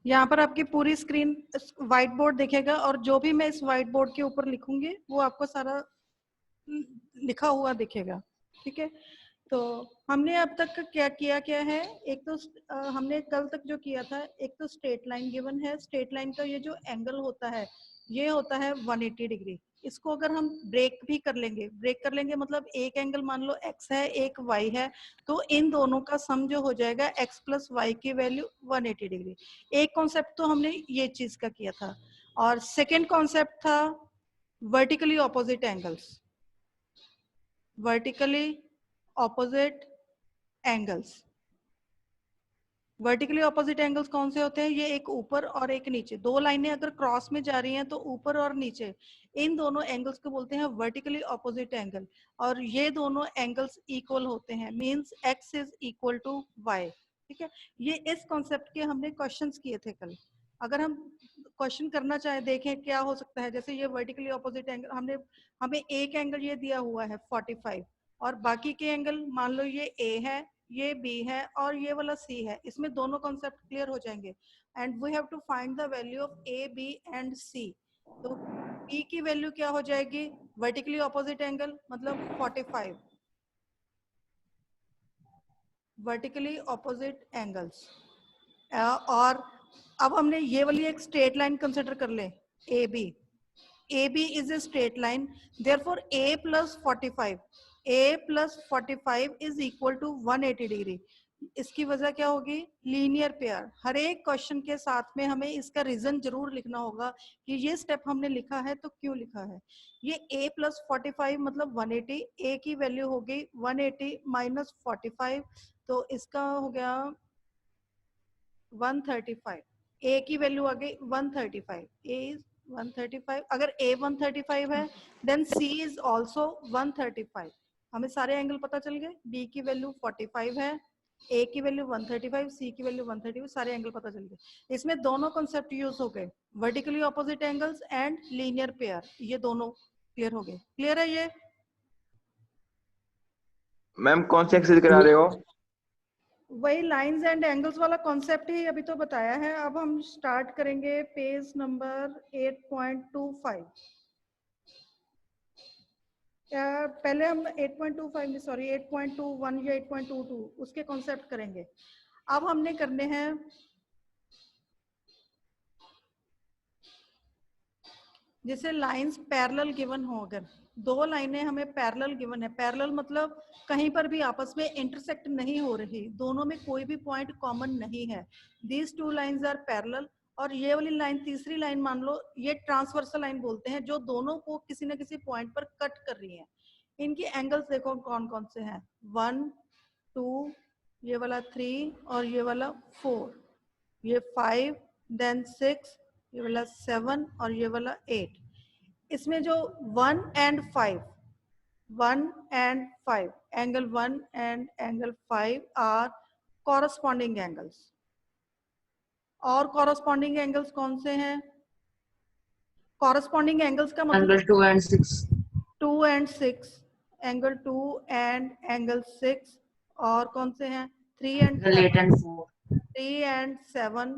यहाँ पर आपकी पूरी स्क्रीन व्हाइट बोर्ड दिखेगा और जो भी मैं इस व्हाइट बोर्ड के ऊपर लिखूंगी वो आपको सारा लिखा हुआ दिखेगा। ठीक है, तो हमने अब तक क्या किया क्या है, एक तो हमने कल तक जो किया था, एक तो स्ट्रेट लाइन गिवन है, स्ट्रेट लाइन का ये जो एंगल होता है ये होता है 180 डिग्री। इसको अगर हम ब्रेक भी कर लेंगे, ब्रेक कर लेंगे मतलब एक एंगल मान लो x है एक y है, तो इन दोनों का सम जो हो जाएगा x प्लस वाई की वैल्यू 180 डिग्री। एक कॉन्सेप्ट तो हमने ये चीज का किया था, और सेकेंड कॉन्सेप्ट था vertically opposite angles. Vertically opposite angles, vertically opposite angles कौन से होते हैं, ये एक ऊपर और एक नीचे, दो लाइनें अगर क्रॉस में जा रही हैं तो ऊपर और नीचे इन दोनों एंगल्स को बोलते हैं वर्टिकली ऑपोजिट एंगल, और ये दोनों एंगल्स इक्वल होते हैं, means x is equal to y। ठीक है, ये इस कॉन्सेप्ट के हमने क्वेश्चंस किए थे कल। अगर हम क्वेश्चन करना चाहे देखें क्या हो सकता है, जैसे ये वर्टिकली ऑपोजिट एंगल हमने, हमें एक एंगल ये दिया हुआ है 45 और बाकी के एंगल मान लो ये a है, ये b है और ये वाला c है, इसमें दोनों कॉन्सेप्ट क्लियर हो जाएंगे। And we have to find the value of a b and c। तो b की वैल्यू क्या हो जाएगी, वर्टिकली ऑपोजिट एंगल मतलब 45, वर्टिकली ऑपोजिट एंगल्स। और अब हमने ये वाली एक स्ट्रेट लाइन कंसिडर कर ले, A B. AB is a straight line, therefore A plus 45, A plus 45 is equal to 180 degree. इसकी वजह क्या होगी, लीनियर पेयर। हर एक क्वेश्चन के साथ में हमें इसका रीजन जरूर लिखना होगा कि ये स्टेप हमने लिखा है तो क्यों लिखा है। ये A plus 45 मतलब 180, A की वैल्यू होगी 180 माइनस 45, तो इसका हो गया 135। A की वैल्यू आ गई 135, A इज 135। अगर A 135 है देन C इज ऑल्सो 135। हमें सारे एंगल पता चल गए, B की वैल्यू 45 है, A की वैल्यू 135, C की वैल्यू 135, सारे एंगल पता चल गए। इसमें दोनों कॉन्सेप्ट यूज हो गए, vertically opposite angles and linear pair, ये दोनों क्लियर हो गए। क्लियर है ये? मैम कौन सी एक्सरसाइज करा रहे हो? वही लाइंस एंड एंगल्स वाला कॉन्सेप्ट ही अभी तो बताया है। अब हम स्टार्ट करेंगे पेज नंबर 8.25। पहले हम 8.25 में, सॉरी 8.21 या 8.22 उसके कॉन्सेप्ट करेंगे। अब हमने करने हैं जैसे लाइंस पैरेलल गिवन हो, अगर दो लाइनें हमें पैरेलल गिवन है, पैरेलल मतलब कहीं पर भी आपस में इंटरसेक्ट नहीं हो रही, दोनों में कोई भी पॉइंट कॉमन नहीं है, these two lines are parallel. और ये वाली लाइन, तीसरी लाइन मान लो, ये ट्रांसवर्सल लाइन बोलते हैं, जो दोनों को किसी न किसी पॉइंट पर कट कर रही है। इनकी एंगल्स देखो कौन कौन से हैं, 1 2, ये वाला 3 और ये वाला 4, ये 5 देन 6, ये वाला 7 और ये वाला 8। इसमें जो 1 and 5, 1 and 5, angle 1 and angle 5 are corresponding angles. और कॉरस्पॉन्डिंग एंगल्स कौन से हैं, कॉरस्पॉन्डिंग एंगल्स का मतलब angle 2 and 6, 2 and 6, angle 2 and angle 6। और कौन से हैं, 3 and angle 8 and 4, 3 and 7,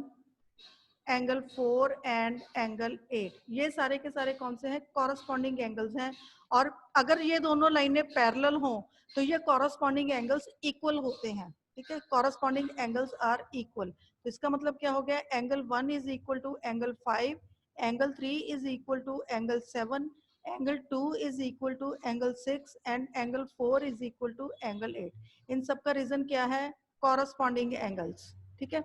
angle 4 and angle 8। ये सारे के सारे कौन से हैं, कॉरस्पॉन्डिंग एंगल्स हैं। और अगर ये दोनों लाइनें पैरेलल हों तो ये कॉरस्पॉन्डिंग एंगल्स इक्वल होते हैं। ठीक है, कॉरस्पॉन्डिंग एंगल्स आर इक्वल। तो इसका मतलब क्या हो गया, angle 1 is equal to angle 5, angle 3 is equal to angle 7, angle 2 is equal to angle 6 and angle 4 is equal to angle 8। इन सब का रीजन क्या है, कॉरस्पॉन्डिंग एंगल्स। ठीक है,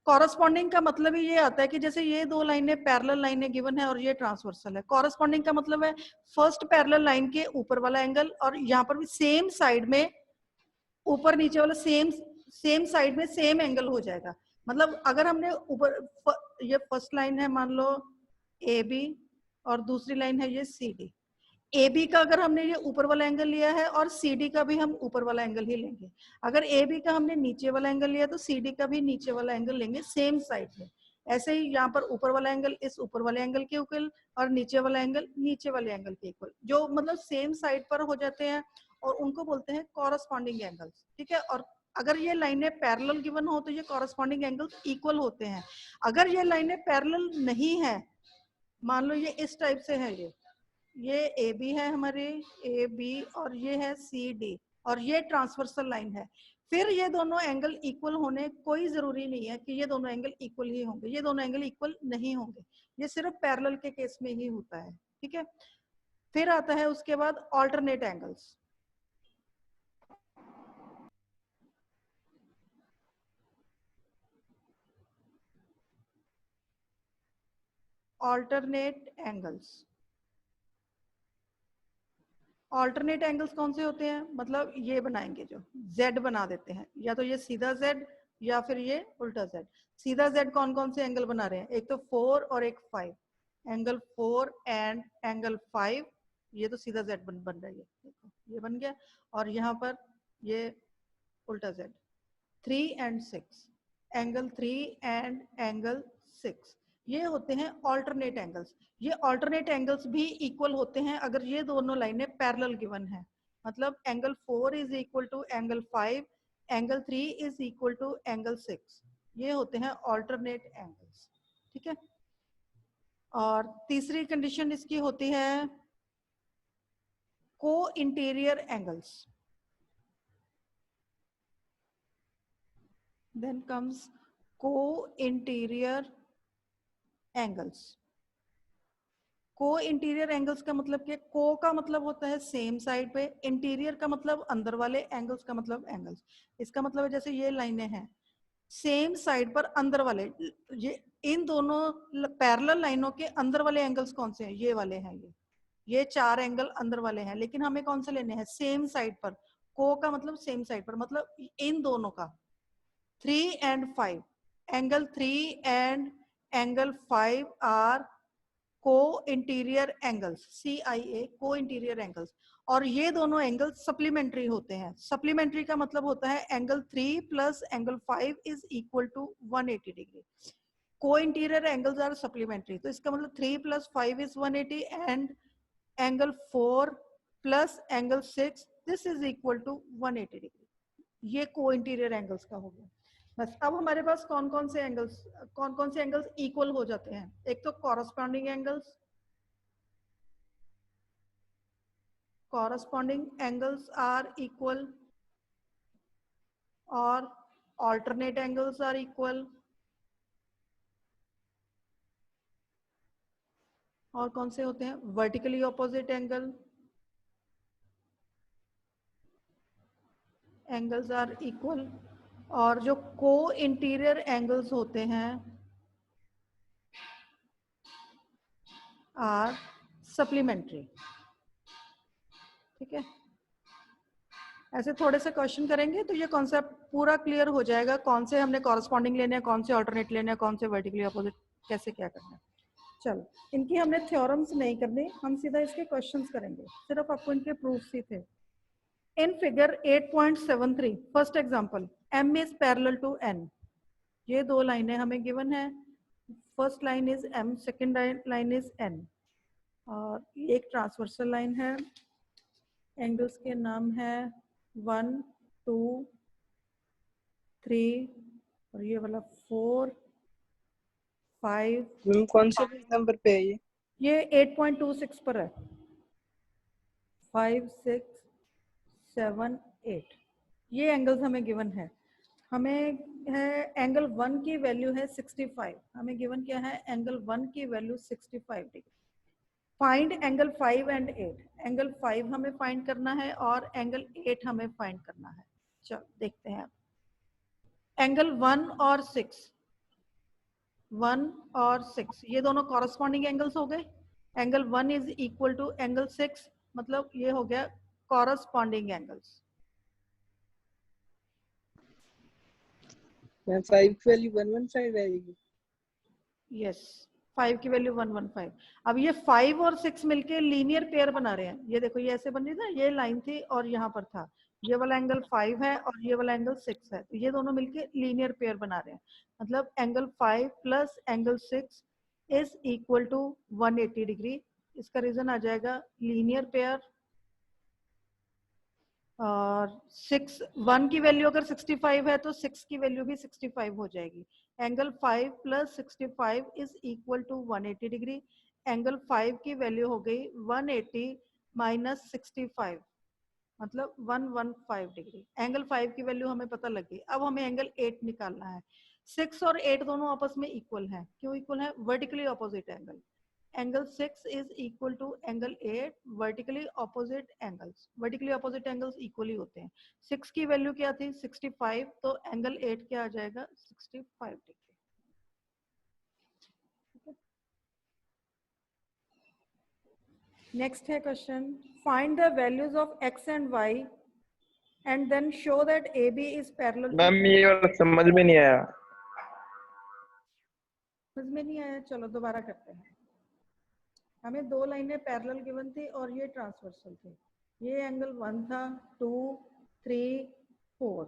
कॉरस्पॉन्डिंग का मतलब ही ये आता है कि जैसे ये दो लाइनें पैरेलल लाइनें गिवन है और ये ट्रांसवर्सल है, कॉरस्पॉन्डिंग का मतलब है फर्स्ट पैरेलल लाइन के ऊपर वाला एंगल, और यहाँ पर भी सेम साइड में ऊपर नीचे वाला सेम साइड में सेम एंगल हो जाएगा। मतलब अगर हमने ऊपर ये फर्स्ट लाइन है मान लो ए बी और दूसरी लाइन है ये सी डी, ए बी का अगर हमने ये ऊपर वाला एंगल लिया है और सी डी का भी हम ऊपर वाला एंगल ही लेंगे। अगर ए बी का हमने नीचे वाला एंगल लिया तो सी डी का भी नीचे वाला एंगल लेंगे सेम साइड में। ऐसे ही यहाँ पर ऊपर वाला एंगल इस ऊपर वाले एंगल के इक्वल और नीचे वाला एंगल नीचे वाले एंगल के इक्वल, जो मतलब सेम साइड पर हो जाते हैं और उनको बोलते हैं कॉरस्पॉन्डिंग एंगल्स। ठीक है, और अगर ये लाइनें पैरेलल गिवन हो तो ये कॉरस्पॉन्डिंग एंगल्स इक्वल होते हैं। अगर ये लाइनें पैरेलल नहीं है, मान लो ये इस टाइप से है, ये ए बी है हमारे, ए बी, और ये है सी डी, और ये ट्रांसवर्सल लाइन है, फिर ये दोनों एंगल इक्वल होने कोई जरूरी नहीं है कि ये दोनों एंगल इक्वल ही होंगे, ये दोनों एंगल इक्वल नहीं होंगे, ये सिर्फ पैरेलल के केस में ही होता है। ठीक है, फिर आता है उसके बाद alternate angles. Alternate angles, alternate angles कौन से होते हैं, मतलब ये बनाएंगे जो z बना देते हैं, या तो ये सीधा z या फिर ये उल्टा z। सीधा z कौन कौन से एंगल बना रहे हैं, एक तो 4 और एक 5, एंगल 4 एंड एंगल 5, ये तो सीधा z बन रही है, देखो ये बन गया, और यहाँ पर ये उल्टा z, 3 and 6, angle 3 and angle 6, ये होते हैं ऑल्टरनेट एंगल्स। ये ऑल्टरनेट एंगल्स भी इक्वल होते हैं अगर ये दोनों लाइनें पैरेलल गिवन है, मतलब angle 4 is equal to angle 5, angle 3 is equal to angle 6, ये होते हैं ऑल्टरनेट एंगल्स। ठीक है, और तीसरी कंडीशन इसकी होती है को इंटीरियर एंगल्स। देन कम्स को इंटीरियर एंगल्स। को इंटीरियर एंगल्स का मतलब क्या, को का मतलब होता है सेम साइड पे, इंटीरियर का मतलब अंदर वाले, एंगल्स का मतलब एंगल्स। इसका मतलब है जैसे ये लाइनें हैं सेम साइड पर अंदर वाले, ये इन दोनों पैरेलल लाइनों के अंदर वाले एंगल्स कौन से हैं, ये वाले हैं, ये 4 एंगल अंदर वाले हैं, लेकिन हमें कौन से लेने हैं, सेम साइड पर। को का मतलब सेम साइड पर, मतलब इन दोनों का 3 and 5, angle 3 and angle 5 are co interior angles, CIA, co interior angles, और ये दोनों एंगल्स सप्लीमेंट्री होते हैं। सप्लीमेंट्री का मतलब होता है angle 3 plus angle 5 is equal to 180 degree. Co interior angles are supplementary, तो इसका मतलब 3 plus 5 is 180 and angle 4 plus angle 6 this is equal to 180 degree. ये को इंटीरियर एंगल्स का हो गया। बस अब हमारे पास कौन कौन से एंगल्स इक्वल हो जाते हैं, एक तो कॉरस्पॉन्डिंग एंगल्स आर इक्वल, और ऑल्टरनेट एंगल्स आर इक्वल, और कौन से होते हैं, vertically opposite angles are equal, और जो को इंटीरियर एंगल्स होते हैं आर सप्लीमेंट्री। ठीक है, ऐसे थोड़े से क्वेश्चन करेंगे तो ये कॉन्सेप्ट पूरा क्लियर हो जाएगा, कौन से हमने कॉरस्पॉन्डिंग लेने हैं, कौन से ऑल्टरनेट लेने हैं, कौन से वर्टिकली अपोजिट, कैसे क्या करना है। चलो, इनकी हमने थ्योरम्स नहीं करनी, हम सीधा इसके क्वेश्चंस करेंगे, सिर्फ आपको इनके प्रूफ्स ही थे। In figure 8.73 first example, M is parallel to N, ये दो लाइनें हमें गिवन है, first line is M, second line is N, और एक ट्रांसवर्सल लाइन है, एंगल्स के नाम है 1, 2, 3, और ये वाला 4, 5। कौन से नंबर पे है ये 8.26 पर है, 5, 6, 7, 8, ये एंगल्स हमें गिवन है। हमें है एंगल 1 की वैल्यू है 65, हमें गिवन क्या है, एंगल 1 की value 65 degree. Find angle 5 and 8, angle 5 हमें फाइंड करना है और एंगल 8 हमें फाइंड करना है। चलो देखते हैं, एंगल 1 और 6, 1 और 6 ये दोनों कॉरस्पॉन्डिंग एंगल्स हो गए, angle 1 is equal to angle 6, मतलब ये हो गया कॉरस्पॉन्डिंग एंगल्स। 5 की वैल्यू 115 आएगी। यस, 5 की वैल्यू 115। अब ये 5 और 6 मिलके लीनियर पेयर बना रहे हैं, ये देखो ये ऐसे बन रही था, ये लाइन थी और यहाँ पर था, ये वाला एंगल 5 है और ये वाला एंगल 6 है, तो ये दोनों मिलके लीनियर पेयर बना रहे हैं, मतलब angle 5 plus angle 6 is equal to 180 degree. इसका रीजन आ जाएगा लीनियर पेयर, और 6 1 की वैल्यू अगर 65 है तो 6 की वैल्यू भी 65 हो जाएगी। Angle 5 plus 65 is equal to 180 degree. Angle 5 की वैल्यू हो गई 180 माइनस 65 मतलब 115 डिग्री। एंगल 5 की वैल्यू हमें पता लग गई। अब हमें एंगल 8 निकालना है। 6 और 8 दोनों आपस में इक्वल हैं। क्यों इक्वल है? Vertically opposite angle. Angle 6 is equal to angle 8 vertically opposite angles. Vertically opposite angles equally होते हैं। 6 की वैल्यू क्या थी? 65, तो एंगल 8 क्या आ जाएगा? 65 डिग्री। नेक्स्ट है question, find the values of x and y and then show that AB is parallel to। Ma'am ये वाला समझ में नहीं आया। समझ में नहीं आया? चलो दोबारा करते हैं। हमें दो लाइनें पैरेलल गिवन थी और ये ट्रांसवर्सल थी। ये एंगल 1 था, 2, 3, 4,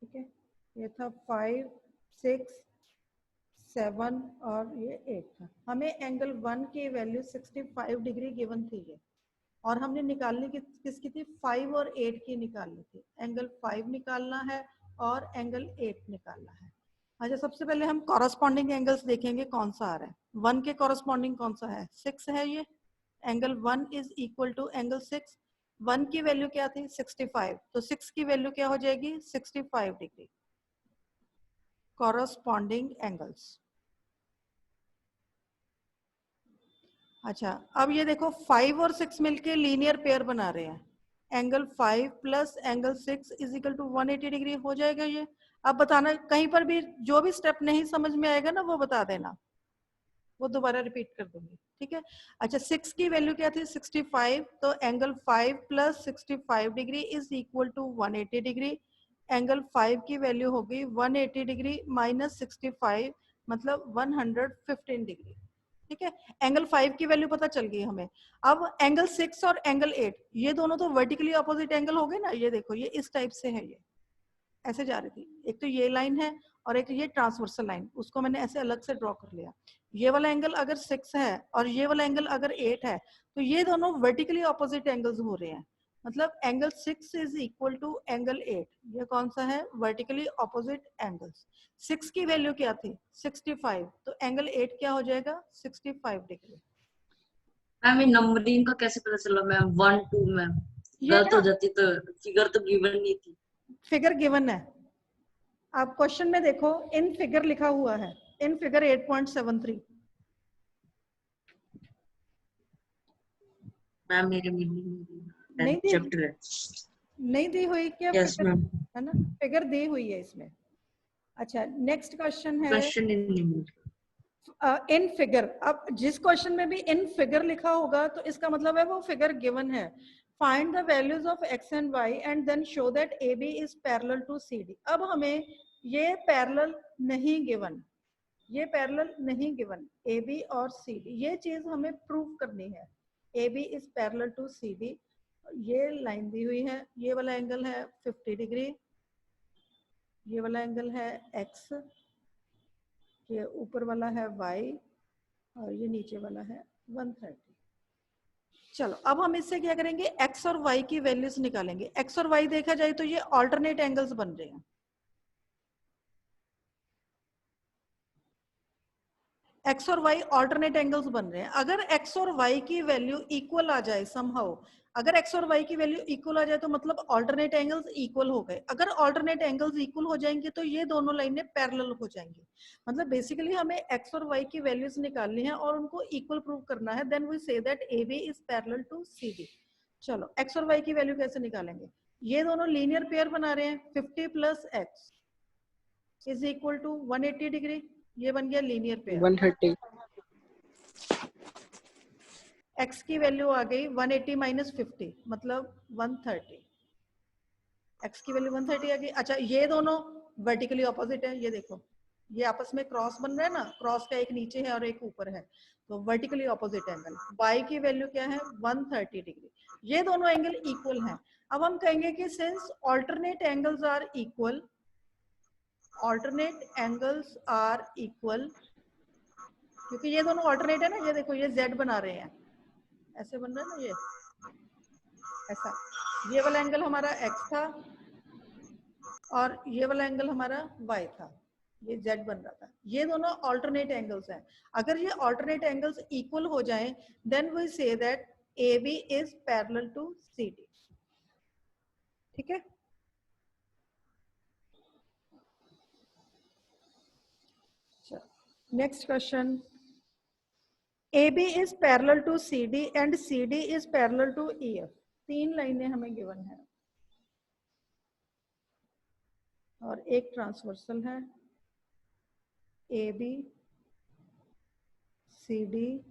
ठीक है। ये था 5, 6, 7 और ये 8 था। हमें एंगल 1 की वैल्यू 65 डिग्री गिवन थी ये, और हमने निकालनी किसकी थी? 5 और 8 की निकालनी थी। एंगल 5 निकालना है और एंगल 8 निकालना है। अच्छा, सबसे पहले हम कॉरस्पॉन्डिंग एंगल्स देखेंगे कौन सा आ रहा है। 1 के कॉरस्पॉन्डिंग कौन सा है? 6 है। ये angle 1 is equal to angle 6। 1 की वैल्यू क्या थी? 65, तो 6 की वैल्यू क्या हो जाएगी? 65 डिग्री। Corresponding angles. अच्छा, अब ये देखो 5 और 6 मिलके लीनियर पेयर बना रहे हैं। Angle 5 plus angle 6 is equal to 180 degree हो जाएगा ये। अब बताना, कहीं पर भी जो भी स्टेप नहीं समझ में आएगा ना वो बता देना, वो दोबारा रिपीट कर दूंगी, ठीक है। अच्छा, 6 की वैल्यू क्या थी? 65, तो angle 5 plus 65 degree is equal to 180 degree. Angle 5 की वैल्यू हो गई 180 डिग्री माइनस 65 मतलब 115 डिग्री, ठीक है। एंगल 5 की वैल्यू पता चल गई हमें। अब एंगल 6 और एंगल 8 ये दोनों तो वर्टिकली अपोजिट एंगल हो गए ना। ये देखो, ये इस टाइप से है, ये ऐसे जा रही थी। एक तो ये लाइन है और एक ये ट्रांसवर्सल लाइन, उसको मैंने ऐसे अलग से ड्रॉ कर लिया। ये वाला एंगल अगर 6 है और ये वाला एंगल अगर 8 है तो ये दोनों वर्टिकली ऑपोजिट एंगल्स हो रहे हैं। मतलब angle 6 is equal to angle 8। ये कौन सा है? Vertically opposite angles. 6 की वैल्यू क्या थी? 65, तो एंगल 8 क्या हो जाएगा? 65 डिग्री। मैम ये नंबरिंग का कैसे पता चला मैम? 1 2 मैम ये गलत ना हो जाती तो फिगर तो गिवन नहीं थी। फिगर गिवन है। आप क्वेश्चन में देखो, इन फिगर लिखा हुआ है, इन फिगर 8.73। मैम मेरे नहीं दी, चैप्टर है। नहीं दी हुई क्या? यस फिगर मैम, है ना, फिगर दी हुई है इसमें। अच्छा, नेक्स्ट क्वेश्चन है क्वेश्चन नहीं इन फिगर। अब जिस क्वेश्चन में भी इन फिगर लिखा होगा तो इसका मतलब है वो फिगर गिवन है। Find the values of x and y and then show that AB is parallel to CD। अब हमें ये पैरेलल नहीं गिवन, ये पैरेलल नहीं गिवन, AB और CD, ये चीज हमें प्रूव करनी है। AB is parallel to CD। ये लाइन दी हुई है, ये वाला एंगल है 50 डिग्री, ये वाला एंगल है x, ये ऊपर वाला है y और ये नीचे वाला है 130। चलो अब हम इससे क्या करेंगे? x और y की वैल्यूज निकालेंगे। x और y देखा जाए तो ये ऑल्टरनेट एंगल्स बन रहे हैं। x और y ऑल्टरनेट एंगल्स बन रहे हैं। अगर x और y की वैल्यू इक्वल आ जाए समहाउ, अगर x और y की वैल्यू इक्वल आ जाए तो मतलब ऑल्टरनेट एंगल्स इक्वल हो गए। अगर ऑल्टरनेट एंगल्स इक्वल हो जाएंगे तो ये दोनों लाइनें पैरेलल हो जाएंगी। मतलब बेसिकली हमें x और y की वैल्यूज निकालनी है और उनको इक्वल प्रूव करना है। Then we say that AB is parallel to CD। चलो x और y की वैल्यू कैसे निकालेंगे? ये दोनों लीनियर पेयर बना रहे हैं। 50 plus x is equal to 180 degree. ये बन गया लीनियर पेयर। 130। x की वैल्यू आ गई 180 माइनस 50 मतलब 130। x की वैल्यू 130 आ गई। अच्छा, ये दोनों वर्टिकली ऑपोजिट है। ये देखो, ये आपस में क्रॉस बन रहा है ना, क्रॉस का एक नीचे है और एक ऊपर है, तो वर्टिकली ऑपोजिट एंगल। y की वैल्यू क्या है? 130 डिग्री। ये दोनों एंगल इक्वल हैं। अब हम कहेंगे कि since alternate angles are equal, alternate angles are equal, क्योंकि ये दोनों ऑल्टरनेट है ना। ये देखो, ये z बना रहे हैं, ऐसे बन रहा है ना, ये ऐसा। ये वाला एंगल हमारा x था और ये वाला एंगल हमारा y था, ये z बन रहा था। ये दोनों ऑल्टरनेट एंगल्स हैं। अगर ये ऑल्टरनेट एंगल्स इक्वल हो जाएं, then we say that AB is parallel to CD। ठीक है, next question. AB is parallel to CD and CD is parallel to EF। 3 लाइनें हमें गिवन है और एक ट्रांसवर्सल है। AB, CD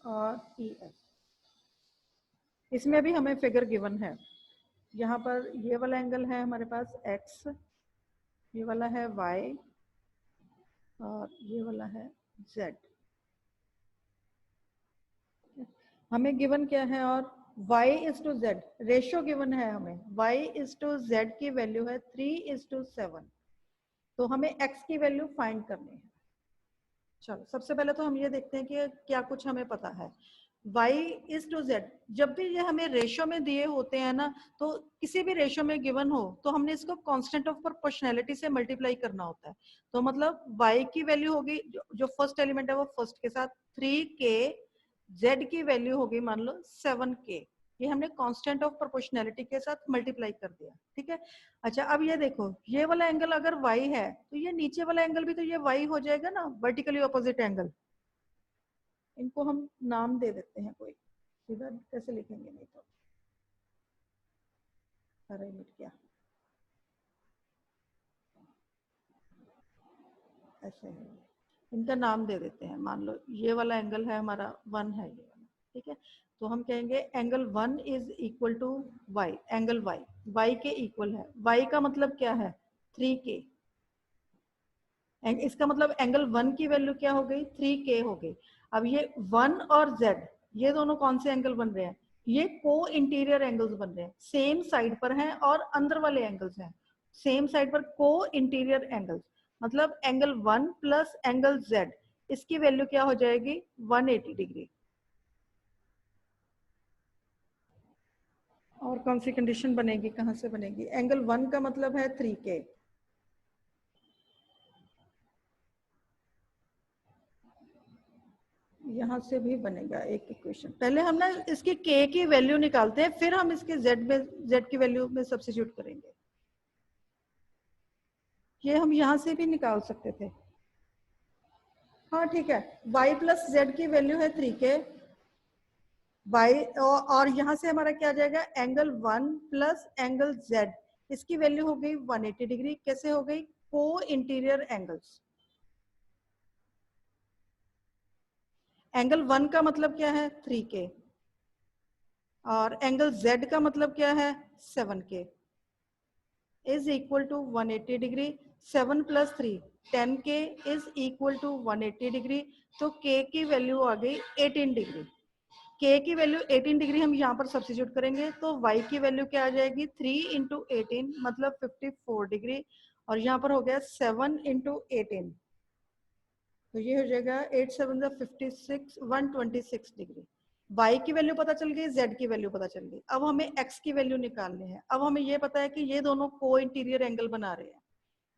और EF। इसमें भी हमें फिगर गिवन है। यहाँ पर ये वाला एंगल है हमारे पास X, ये वाला है Y और ये वाला है Z। हमें गिवन क्या है, और y is to z ratio given है हमें। y इज टू z की वैल्यू है 3:7, तो हमें x की वैल्यू फाइंड करनी है। चलो सबसे पहले तो हम ये देखते हैं कि क्या कुछ हमें पता है। y इज टू z, जब भी ये हमें रेशियो में दिए होते हैं ना, तो किसी भी रेशियो में गिवन हो तो हमने इसको कांस्टेंट ऑफ प्रोपोर्शनैलिटी से मल्टीप्लाई करना होता है। तो मतलब y की वैल्यू होगी, जो फर्स्ट एलिमेंट है वो फर्स्ट के साथ 3k, z की वैल्यू होगी मान लो 7k। ये हमने कांस्टेंट ऑफ प्रोपोर्शनैलिटी के साथ मल्टीप्लाई कर दिया। ठीक है, अच्छा अब ये देखो, ये वाला एंगल अगर y है तो ये नीचे वाला एंगल भी तो ये y हो जाएगा ना, वर्टिकली ऑपोजिट एंगल। इनको हम नाम दे देते हैं, कोई सीधा कैसे लिखेंगे, नहीं तो अरे मिट गया, ऐसे है, इनका नाम दे देते हैं। मान लो ये वाला एंगल है हमारा 1 है, ये वाला। ठीक है, तो हम कहेंगे angle 1 is equal to y, angle y के इक्वल है। y का मतलब क्या है 3k, इसका मतलब एंगल 1 की वैल्यू क्या हो गई 3k हो गई। अब ये 1 और z, ये दोनों कौन से एंगल बन रहे हैं, ये को इंटीरियर एंगल्स बन रहे हैं, सेम साइड पर हैं और अंदर वाले एंगल्स हैं, सेम साइड पर को इंटीरियर एंगल्स। मतलब एंगल 1 प्लस एंगल z, इसकी वैल्यू क्या हो जाएगी 180 डिग्री। और कौन सी कंडीशन बनेगी, कहां से बनेगी, एंगल 1 का मतलब है 3k, यहां से भी बनेगा एक इक्वेशन। पहले हम ना इसके k की वैल्यू निकालते हैं, फिर हम इसके z की वैल्यू में सब्स्टिट्यूट करेंगे। ये हम यहां से भी निकाल सकते थे। हाँ ठीक है, y प्लस z की वैल्यू है 3k, y और यहां से हमारा क्या आ जाएगा एंगल 1 प्लस एंगल z, इसकी वैल्यू हो गई 180 डिग्री। कैसे हो गई, को इंटीरियर एंगल्स। एंगल 1 का मतलब क्या है 3k और एंगल z का मतलब क्या है 7k is equal to 180 degree. 7 plus 3 10k is equal to 180 degree. तो k की वैल्यू आ गई 18 डिग्री। k की वैल्यू 18 डिग्री हम यहाँ पर सब्स्टिट्यूट करेंगे, तो y की वैल्यू क्या आ जाएगी 3 इंटू 18 मतलब 54 डिग्री, और यहाँ पर हो गया 7 इंटू 18, तो ये हो जाएगा 8 7 56 126 डिग्री। y की वैल्यू पता चल गई, z की वैल्यू पता चल गई। अब हमें x की वैल्यू निकालनी है। अब हमें ये पता है कि ये दोनों को इंटीरियर एंगल बना रहे हैं।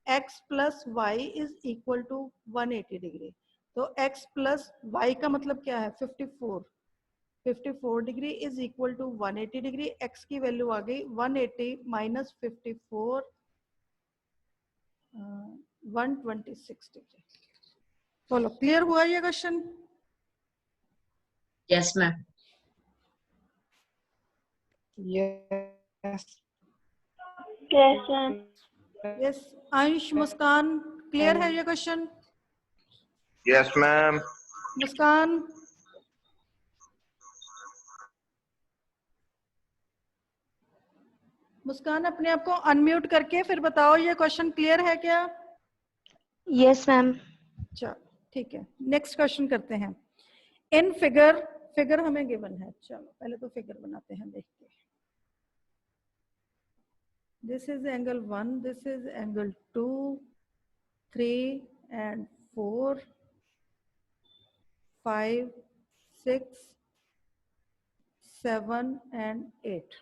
x plus y is equal to 180 degree. तो x प्लस वाई का मतलब क्या है 54 degree is equal to 180 degree. x की वैल्यू आ गई 180 माइनस 54 126 डिग्री। चलो क्लियर हुआ ये question? Yes ma'am. Yes. Yes, ma'am. Yes Ayush, Muskan, clear है ये question? Yes ma'am. Muskan, Muskan अपने आप को अनम्यूट करके फिर बताओ ये क्वेश्चन क्लियर है क्या? Yes, ma'am. चलो ठीक है, नेक्स्ट क्वेश्चन करते हैं। इन फिगर हमें गिवन है। चलो पहले तो फिगर बनाते हैं, देख के। This is angle 1, this is angle 2, 3 and 4, 5, 6, 7 and 8।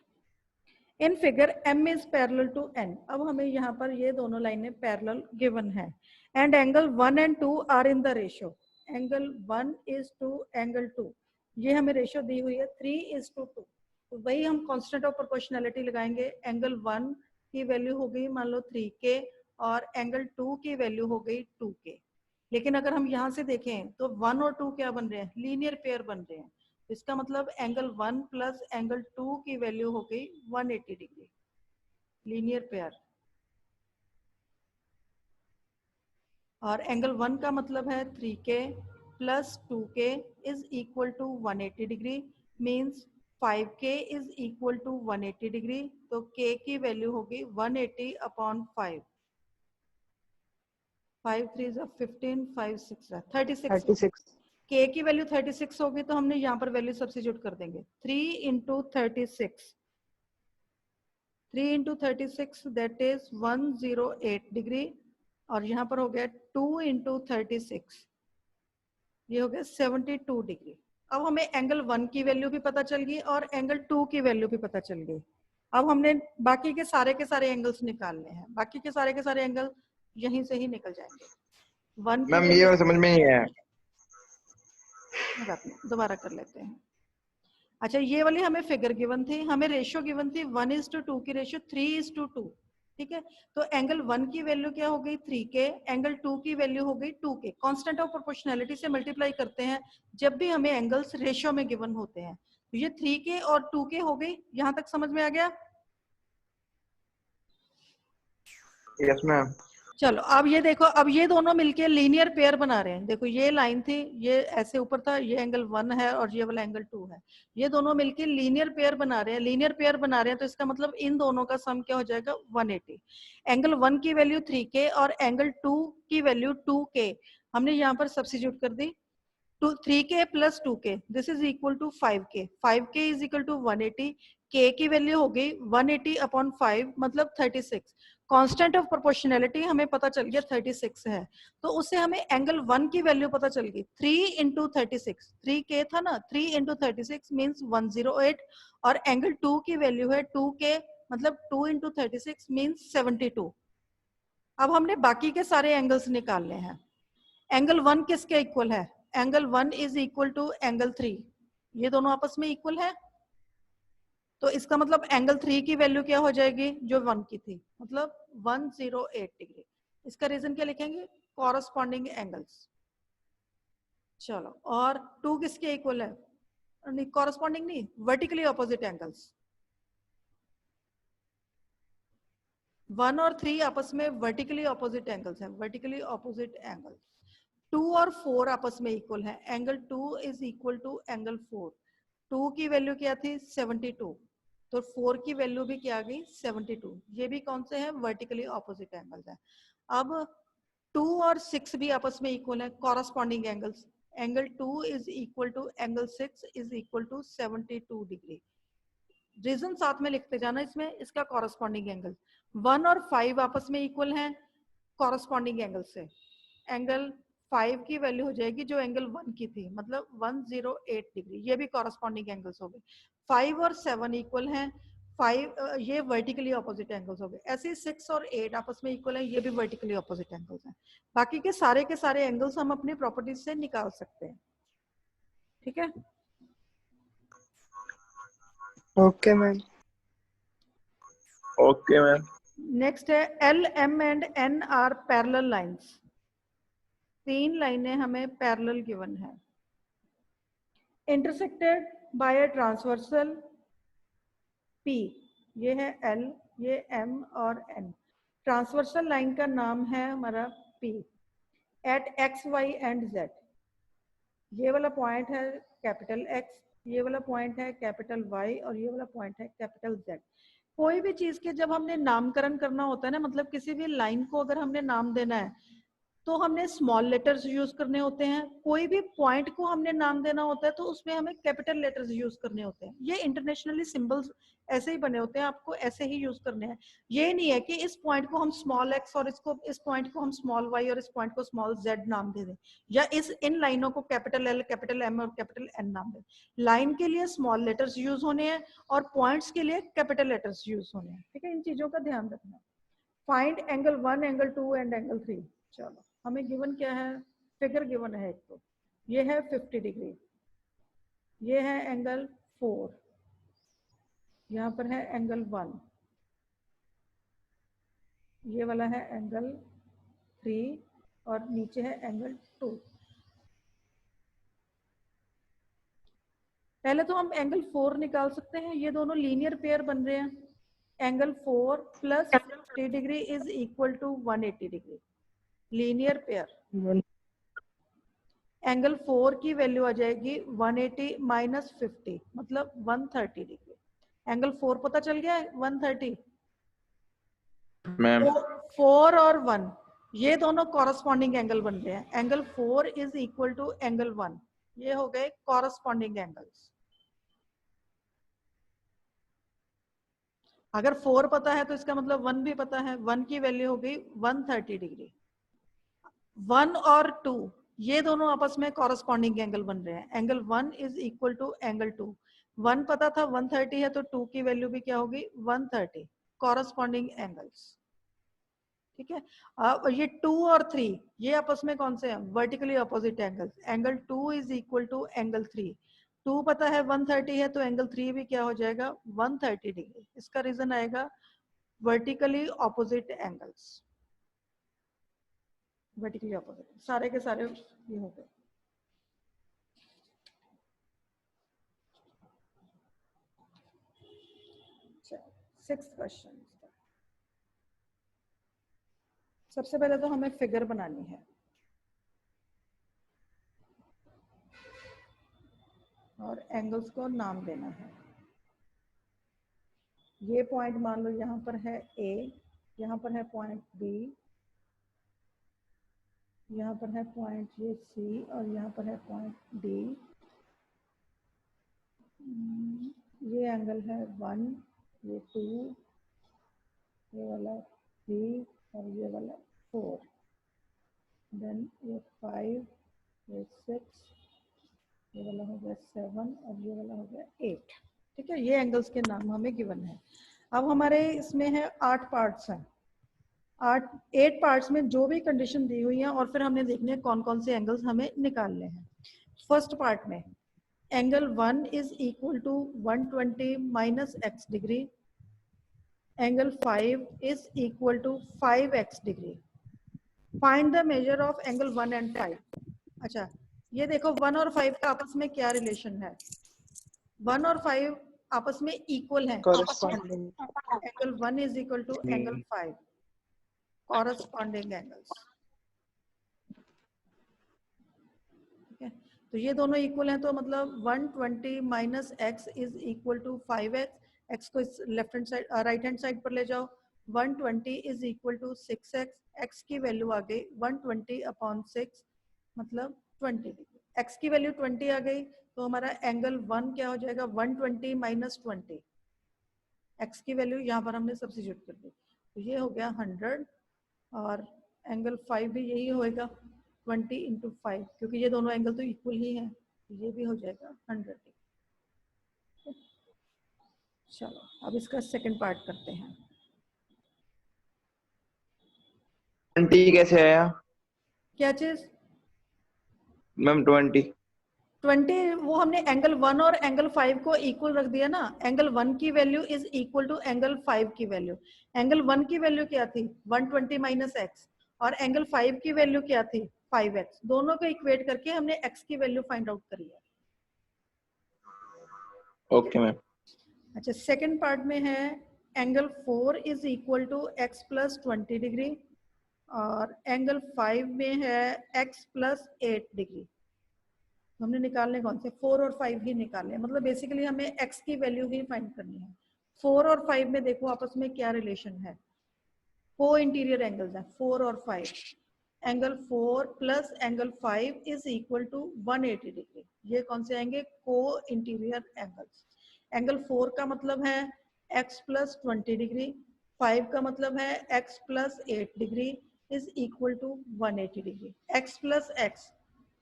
In figure m is parallel to n। अब हमें यहाँ पर ये दोनों लाइनें पैरेलल गिवन है and angle 1 and 2 are in the ratio. Angle 1 is to angle 2, ये हमें रेशियो दी हुई है 3:2। तो वही हम कांस्टेंट ऑफ प्रोपोर्शनैलिटी लगाएंगे। एंगल 1 की वैल्यू हो गई मान लो 3k और एंगल 2 की वैल्यू हो गई 2k। लेकिन अगर हम यहाँ से देखें तो 1 और 2 क्या बन रहे हैं, लीनियर पेयर बन रहे हैं। इसका मतलब एंगल 1 प्लस एंगल 2 की वैल्यू हो गई 180 डिग्री, लीनियर पेयर। और एंगल 1 का मतलब है 3k plus 2k is equal to 180 degree, means 5k is equal to 180 degree. तो k की वैल्यू होगी 180 अपॉन 5। 5 3 15, 5 6 36। k की वैल्यू 36 होगी तो हमने यहाँ पर वैल्यू सब्स्टिट्यूट कर देंगे। 3 into 36, 3 into 36 that is 108 degree. और यहाँ पर हो गया 2 इंटू 36, ये हो गया 72 डिग्री। अब हमें एंगल 1 की वैल्यू भी पता चल गई और एंगल 2 की वैल्यू भी पता चल गई। अब हमने बाकी के सारे एंगल्स निकालने हैं। बाकी के सारे एंगल यहीं से ही निकल जाएंगे। 1 मैम ये वाला समझ में नहीं है। दोबारा कर लेते हैं। अच्छा, ये वाली हमें फिगर गिवन थी, हमें रेशियो गिवन थी 1:2 की रेशियो 3:2। ठीक है, तो एंगल 1 की वैल्यू क्या हो गई 3k, एंगल 2 की वैल्यू हो गई 2k। कांस्टेंट ऑफ प्रोपोर्शनैलिटी से मल्टीप्लाई करते हैं जब भी हमें एंगल्स रेशियो में गिवन होते हैं। तो ये 3k और 2k हो गई। यहां तक समझ में आ गया? Yes ma'am. चलो अब ये देखो, अब ये दोनों मिलके लीनियर पेयर बना रहे हैं। देखो ये लाइन थी, ये ऐसे ऊपर था, ये एंगल 1 है और ये वाला एंगल 2 है। ये दोनों मिलके लीनियर पेयर बना रहे हैं। लीनियर पेयर बना रहे हैं तो इसका मतलब इन दोनों का सम क्या हो जाएगा 180। एंगल 1 की वैल्यू 3k और एंगल 2 की वैल्यू 2k हमने यहाँ पर सब्स्टिट्यूट कर दी। 3k plus 2k this is equal to 5k। 5k is equal to 180। k की वैल्यू हो गई 180 अपॉन 5 मतलब 36। कांस्टेंट ऑफ प्रोपोर्शनैलिटी हमें पता चल गया 36 है, तो उससे हमें एंगल 1 की वैल्यू पता चल गई 3 इंटू 36। 3k था ना, 3 इंटू 36 मीन्स 108। और एंगल 2 की वैल्यू है 2k मतलब 2 इंटू 36 मीन्स 72। अब हमने बाकी के सारे एंगल्स निकालने हैं। एंगल 1 किसके इक्वल है? Angle 1 is equal to angle 3। ये दोनों आपस में इक्वल है, तो इसका मतलब एंगल 3 की वैल्यू क्या हो जाएगी जो 1 की थी, मतलब 108 डिग्री। इसका रीजन क्या लिखेंगे? Corresponding angles. चलो, और 2 किसके इक्वल है? नहीं, कॉरस्पॉन्डिंग नहीं, वर्टिकली ऑपोजिट एंगल्स। 1 और 3 आपस में वर्टिकली ऑपोजिट एंगल्स हैं, वर्टिकली ऑपोजिट एंगल्स। 2 और 4 आपस में इक्वल है। Angle 2 is equal to angle 4। 2 की वैल्यू क्या थी 72, तो 4 की वैल्यू भी क्या आ गई 72। ये भी कौन से हैं? वर्टिकली ऑपोजिट एंगल्स हैं। अब 2 और 6 भी आपस में इक्वल है, corresponding angles. Angle 2 is equal to angle 6 is equal to 72 degree. Reason साथ में लिखते जाना इसमें, इसका कॉरस्पॉन्डिंग एंगल। 1 और 5 आपस में इक्वल हैं कॉरस्पॉन्डिंग एंगल से। एंगल 5 की वैल्यू हो जाएगी जो एंगल 1 की थी, मतलब 108 डिग्री। ये भी कॉरस्पॉन्डिंग एंगल्स हो गए। 5 और 7 इक्वल हैं, 5 ये वर्टिकली ऑपोजिट एंगल्स हो गए। ऐसे ही 6 और 8 आपस में इक्वल हैं, ये भी वर्टिकली ऑपोजिट एंगल्स हैं। बाकी के सारे एंगल्स हम अपनी प्रॉपर्टीज से निकाल सकते हैं। ठीक है, okay ma'am. Okay ma'am. Next है L M and N R parallel lines. 3 लाइनें हमें पैरेलल गिवन है, intersected by a transversal P। ये है L, ये M और N। ट्रांसवर्सल लाइन का नाम है हमारा P at X, Y and Z। ये वाला पॉइंट है कैपिटल X, ये वाला पॉइंट है कैपिटल Y और ये वाला पॉइंट है कैपिटल Z। कोई भी चीज के जब हमने नामकरण करना होता है ना, मतलब किसी भी लाइन को अगर हमने नाम देना है तो हमने स्मॉल लेटर्स यूज करने होते हैं। कोई भी पॉइंट को हमने नाम देना होता है तो उसमें हमें कैपिटल लेटर्स यूज करने होते हैं। ये इंटरनेशनली सिंबल्स ऐसे ही बने होते हैं, आपको ऐसे ही यूज करने हैं। ये नहीं है कि इस पॉइंट को हम स्मॉल x और इस पॉइंट को हम स्मॉल y और इस पॉइंट को स्मॉल z नाम दे दें, या इन लाइनों को कैपिटल L, कैपिटल M और कैपिटल N नाम दें। लाइन के लिए स्मॉल लेटर्स यूज होने हैं और पॉइंट्स के लिए कैपिटल लेटर्स यूज होने हैं, ठीक है। इन चीजों का ध्यान रखना। Find angle 1, angle 2 and angle 3। चलो हमें गिवन क्या है, फिगर गिवन है एक, तो ये है 50 डिग्री, ये है एंगल 4, यहाँ पर है एंगल 1, ये वाला है एंगल 3 और नीचे है एंगल 2। पहले तो हम एंगल 4 निकाल सकते हैं, ये दोनों लीनियर पेयर बन रहे हैं। Angle 4 plus 50 degree is equal to 180 degree, linear pair. Angle 4 की वैल्यू आ जाएगी 180 माइनस 50, मतलब 130 डिग्री। एंगल 4 पता चल गया है 130। मैम 4 और 1 ये दोनों कॉरस्पॉन्डिंग एंगल बन रहे हैं। Angle 4 is equal to angle 1, ये हो गए कॉरस्पॉन्डिंग एंगल्स। अगर 4 पता है तो इसका मतलब 1 भी पता है, 1 की वैल्यू हो गई 130 डिग्री। 1 और 2 ये दोनों आपस में कॉरस्पॉन्डिंग एंगल बन रहे हैं। Angle 1 is equal to angle 2, 1 पता था 130 है तो 2 की वैल्यू भी क्या होगी 130, कॉरस्पॉन्डिंग एंगल्स, ठीक है। अब ये 2 और 3 ये आपस में कौन से हैं, vertically opposite angles. Angle 2 is equal to angle 3, 2 पता है 130 है तो एंगल 3 भी क्या हो जाएगा 130 डिग्री। इसका रीजन आएगा vertically opposite angles, vertically opposite, सारे के सारे ये हो गए। Sixth question. सबसे पहले तो हमें फिगर बनानी है और एंगल्स को नाम देना है। ये पॉइंट मान लो यहाँ पर है A, यहाँ पर है पॉइंट B, यहाँ पर है पॉइंट ये C और यहाँ पर है पॉइंट D। ये एंगल है 1, ये 2, ये वाला 3 और ये वाला 4, देन ये 5, ये 6, ये वाला हो गया 7 और ये वाला हो गया 8, ठीक है। ये एंगल्स के नाम हमें गिवन है। अब हमारे इसमें है 8 पार्ट्स हैं, 8 पार्ट्स में जो भी कंडीशन दी हुई है और फिर हमने देखने हैं कौन कौन से एंगल्स हमें निकालने हैं। फर्स्ट पार्ट में angle 1 is equal to 120 minus x degree, angle 5 is equal to 5x degree. Find the measure of angle 1 and 5। अच्छा ये देखो 1 और 5 का आपस में क्या रिलेशन है, 1 और 5 आपस में इक्वल है। corresponding angle 1 is equal to angle 5, corresponding angles, ठीक है। तो ये दोनों इक्वल हैं तो मतलब 120 minus x is equal to 5x, x को इस left hand side right hand side पर ले जाओ, 120 is equal to 6x, x की वैल्यू आ गई 120 अपॉन 6 मतलब 20 डिग्री। x की वैल्यू 20 आ गई तो हमारा एंगल 1 क्या हो जाएगा 120 माइनस 20, x की वैल्यू यहाँ पर हमने सब्स्टिट्यूट कर दी तो ये हो गया 100 और एंगल 5 भी यही होएगा 20 इंटू 5, क्योंकि ये दोनों एंगल तो इक्वल ही हैं, ये भी हो जाएगा 100 डिग्री। चलो अब इसका सेकंड पार्ट करते हैं। 20 कैसे आया क्या चीज मैम 20? 20 वो हमने एंगल 1 और एंगल 5 को इक्वल रख दिया ना। एंगल 1 की value is equal to angle 5 की वैल्यू। एंगल 1 की वैल्यू क्या थी 120 माइनस एक्स और एंगल 5 की वैल्यू क्या थी 5x, दोनों को इक्वेट करके हमने x की वैल्यू फाइंड आउट करी है। Okay ma'am. अच्छा सेकंड पार्ट में है angle 4 is equal to x plus 20 degree और एंगल 5 में है x प्लस 8 डिग्री। हमने निकालने कौन से 4 और 5 ही निकालने, मतलब बेसिकली हमें x की वैल्यू ही फाइंड करनी है। 4 और 5 में देखो आपस में क्या रिलेशन है, को इंटीरियर एंगल्स हैं 4 और 5। Angle 4 plus angle 5 is equal to 180 degree. ये कौन से आएंगे को इंटीरियर एंगल्स। एंगल 4 का मतलब है x प्लस 20 डिग्री, 5 का मतलब है x plus 8 degree is equal to 180 degree. x plus x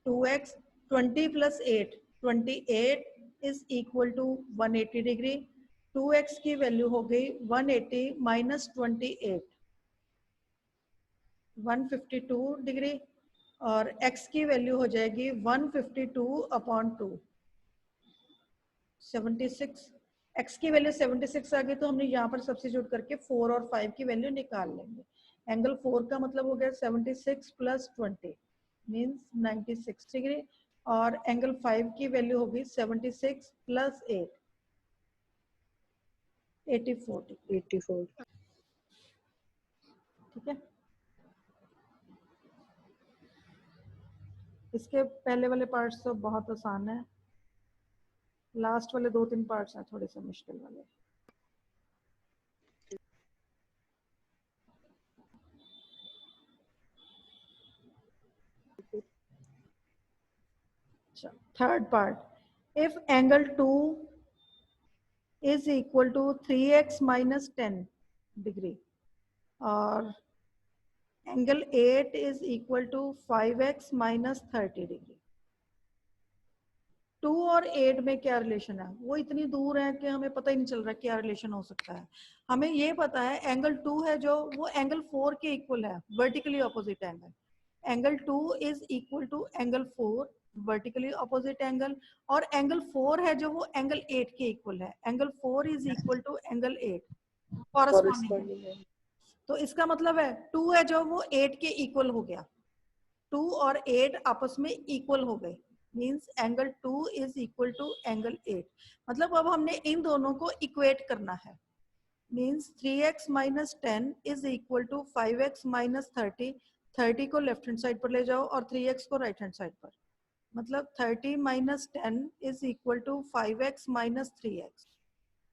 2x, 20 plus 8 28 is equal to 180 degree. 2x की वैल्यू हो गई 180 माइनस 28 152 डिग्री, और x की वैल्यू हो जाएगी 152 अपॉन 2 76। x की वैल्यू 76 आ गई तो हमने यहाँ पर सब्स्टिट्यूट करके 4 और 5 की वैल्यू निकाल लेंगे। एंगल 4 का मतलब हो गया 76 प्लस 20 मीन्स 96 डिग्री, और एंगल 5 की वैल्यू होगी 76 प्लस 8 84 डिग्री। 84। ठीक है, इसके पहले वाले पार्ट्स तो बहुत आसान है, लास्ट वाले 2-3 पार्ट्स हैं थोड़े से मुश्किल वाले। Third part, if angle 2 is equal to 3x minus 10 degree और angle 8 is equal to 5x minus 30 degree. 2 और 8 में क्या रिलेशन है? वो इतनी दूर है कि हमें पता ही नहीं चल रहा क्या रिलेशन हो सकता है। हमें ये पता है एंगल 2 है जो वो एंगल 4 के इक्वल है, vertically opposite angle. Angle 2 is equal to angle 4 vertically opposite angle, और एंगल 4 है जो वो एंगल 8 के इक्वल है। Angle 4 is equal to angle 8 corresponding है। तो इसका मतलब है 2 है जो वो 8 के इक्वल हो गया, 2 और 8 आपस में इक्वल हो गए, means angle 2 is equal to angle 8। मतलब अब हमने इन दोनों को इक्वेट करना है, means 3x minus 10 is equal to 5x minus 30। 30 को लेफ्ट हैंड साइड पर ले जाओ और 3x को राइट हैंड साइड पर, मतलब 30 minus 10 is equal to 5x minus 3x,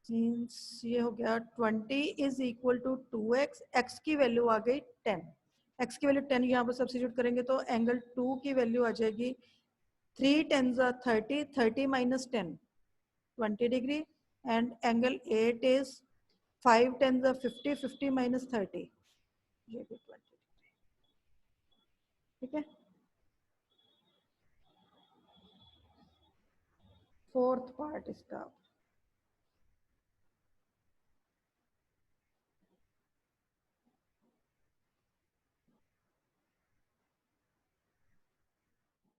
means ये हो गया 20 is equal to 2x। x की वैल्यू आ गई 10, x की वैल्यू 10 यहाँ पर सब्स्टिट्यूट करेंगे तो एंगल 2 की वैल्यू आ जाएगी 3 10 30, 30 minus 10 20 degree, and angle 8 is 5 10 50, 50 minus 30 ये भी 20 डिग्री। ठीक है, फोर्थ पार्ट इसका